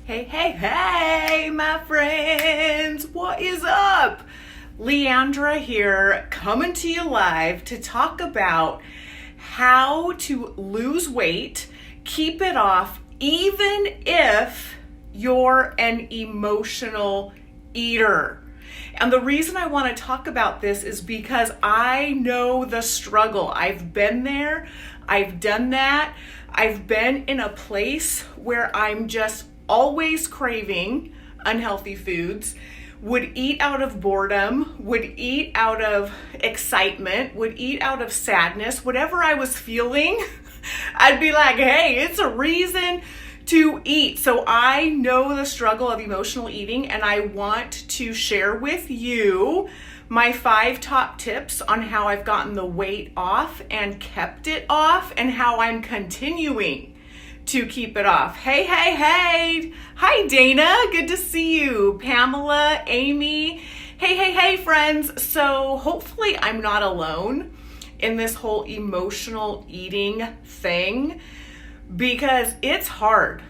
Hey, hey, hey, my friends, what is up? Leandra here, coming to you live to talk about how to lose weight, keep it off, even if you're an emotional eater. And the reason I want to talk about this is because I know the struggle. I've been there, I've done that. I've been in a place where I'm just always craving unhealthy foods, would eat out of boredom, would eat out of excitement, would eat out of sadness, whatever I was feeling, I'd be like, hey, it's a reason to eat. So I know the struggle of emotional eating, and I want to share with you my 5 top tips on how I've gotten the weight off and kept it off, and how I'm continuing to keep it off. Hey, hey, hey. Hi, Dana. Good to see you. Pamela, Amy. Hey, hey, hey, friends. So hopefully I'm not alone in this whole emotional eating thing, because it's hard.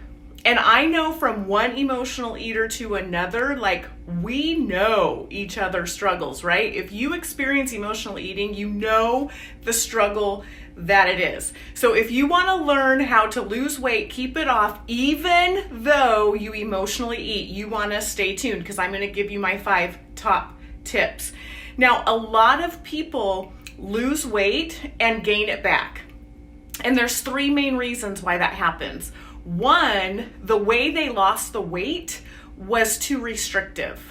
And I know from one emotional eater to another, like, we know each other's struggles, right? If you experience emotional eating, you know the struggle that it is. So if you want to learn how to lose weight, keep it off, even though you emotionally eat, you want to stay tuned, because I'm going to give you my 5 top tips. Now, a lot of people lose weight and gain it back. And there's 3 main reasons why that happens. 1, the way they lost the weight was too restrictive.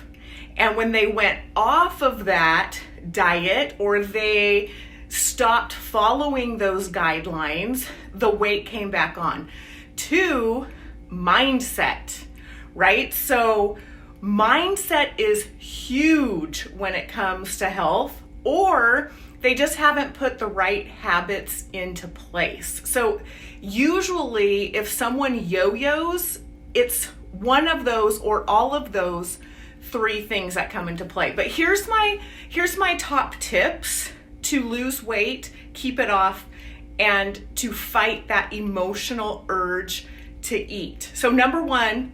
And when they went off of that diet, or they stopped following those guidelines, the weight came back on. 2, mindset, right? So mindset is huge when it comes to health, or they just haven't put the right habits into place. So usually if someone yo-yos, it's one of those or all of those 3 things that come into play. But here's my top tips to lose weight, keep it off, and to fight that emotional urge to eat. So number 1,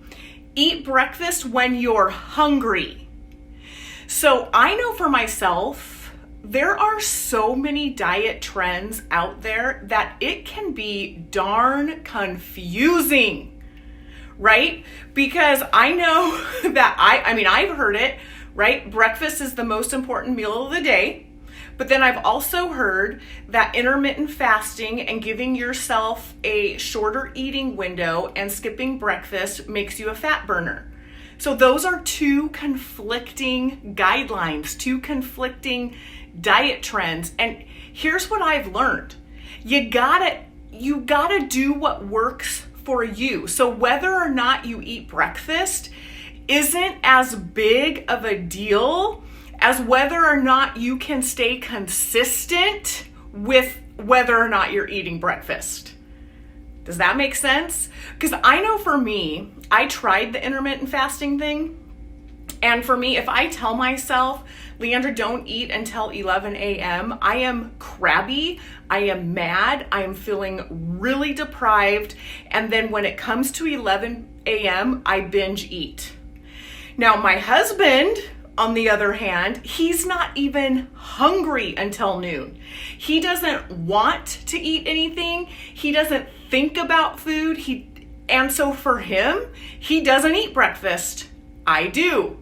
eat breakfast when you're hungry. So I know for myself, there are so many diet trends out there that it can be darn confusing, right? Because I know that I've heard it, right? Breakfast is the most important meal of the day. But then I've also heard that intermittent fasting and giving yourself a shorter eating window and skipping breakfast makes you a fat burner. So those are 2 conflicting guidelines, 2 conflicting diet trends. And here's what I've learned. You gotta do what works for you. So whether or not you eat breakfast isn't as big of a deal as whether or not you can stay consistent with whether or not you're eating breakfast. Does that make sense? Because I know for me, I tried the intermittent fasting thing. And for me, if I tell myself, Leandra, don't eat until 11 a.m., I am crabby, I am mad, I am feeling really deprived. And then when it comes to 11 a.m., I binge eat. Now, my husband, on the other hand, he's not even hungry until noon. He doesn't want to eat anything. He doesn't think about food. And so for him, he doesn't eat breakfast. I do.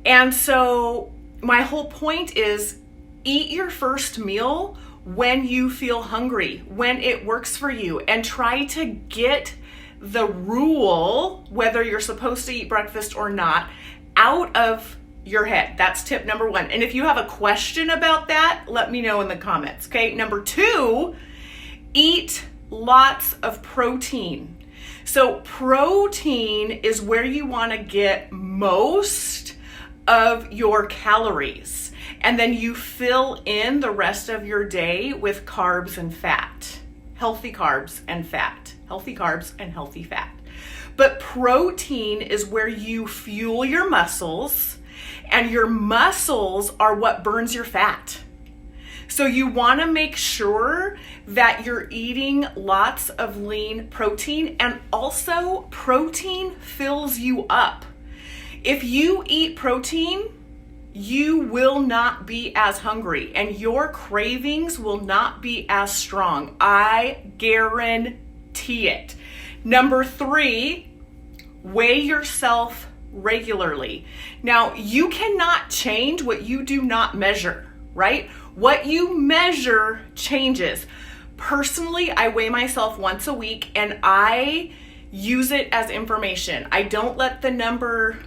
And so my whole point is, eat your first meal when you feel hungry, when it works for you, and try to get the rule, whether you're supposed to eat breakfast or not, out of your head. That's tip number 1. And if you have a question about that, let me know in the comments. Okay. Number 2, eat lots of protein. So protein is where you want to get most of your calories. And then you fill in the rest of your day with carbs and fat. Healthy carbs and fat. Healthy carbs and healthy fat. But protein is where you fuel your muscles, and your muscles are what burns your fat. So you want to make sure that you're eating lots of lean protein, and also protein fills you up. If you eat protein, you will not be as hungry and your cravings will not be as strong. I guarantee it. Number 3, weigh yourself regularly. Now, you cannot change what you do not measure, right? What you measure changes. Personally, I weigh myself once a week and I use it as information. I don't let the number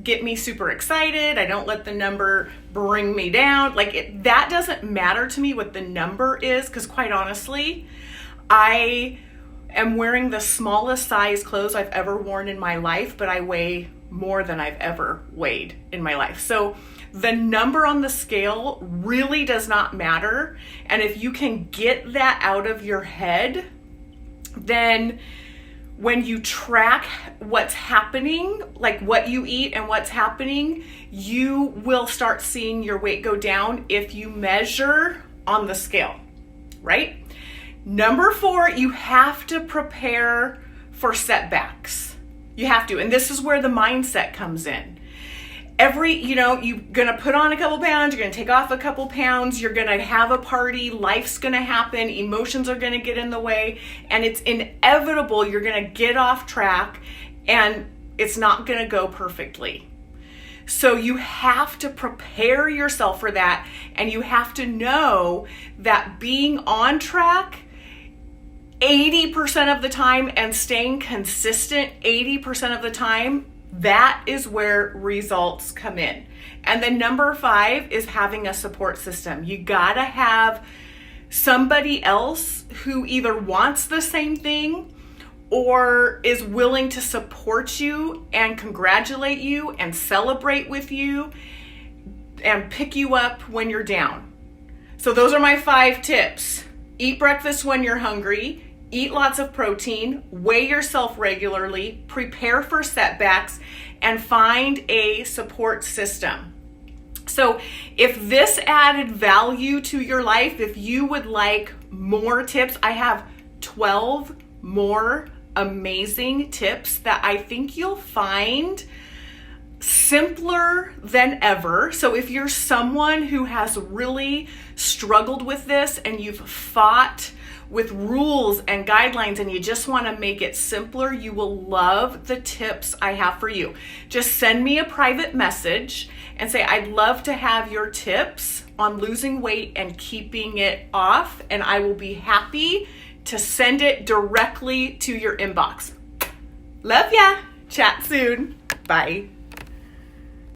get me super excited. I don't let the number bring me down. That doesn't matter to me what the number is, because quite honestly, I am wearing the smallest size clothes I've ever worn in my life, but I weigh more than I've ever weighed in my life. So the number on the scale really does not matter. And if you can get that out of your head, then when you track what's happening, like what you eat and what's happening, you will start seeing your weight go down if you measure on the scale, right? Number 4, you have to prepare for setbacks. You have to, and this is where the mindset comes in. You're gonna put on a couple pounds, you're gonna take off a couple pounds, you're gonna have a party, life's gonna happen, emotions are gonna get in the way, and it's inevitable you're gonna get off track and it's not gonna go perfectly. So you have to prepare yourself for that, and you have to know that being on track 80% of the time and staying consistent 80% of the time, that is where results come in. And then number 5 is having a support system. You gotta have somebody else who either wants the same thing or is willing to support you and congratulate you and celebrate with you and pick you up when you're down. So those are my 5 tips. Eat breakfast when you're hungry. Eat lots of protein, weigh yourself regularly, prepare for setbacks, and find a support system. So if this added value to your life, if you would like more tips, I have 12 more amazing tips that I think you'll find simpler than ever. So if you're someone who has really struggled with this and you've fought with rules and guidelines and you just want to make it simpler, you will love the tips I have for you. Just send me a private message and say, I'd love to have your tips on losing weight and keeping it off, and I will be happy to send it directly to your inbox. Love ya. Chat soon. Bye.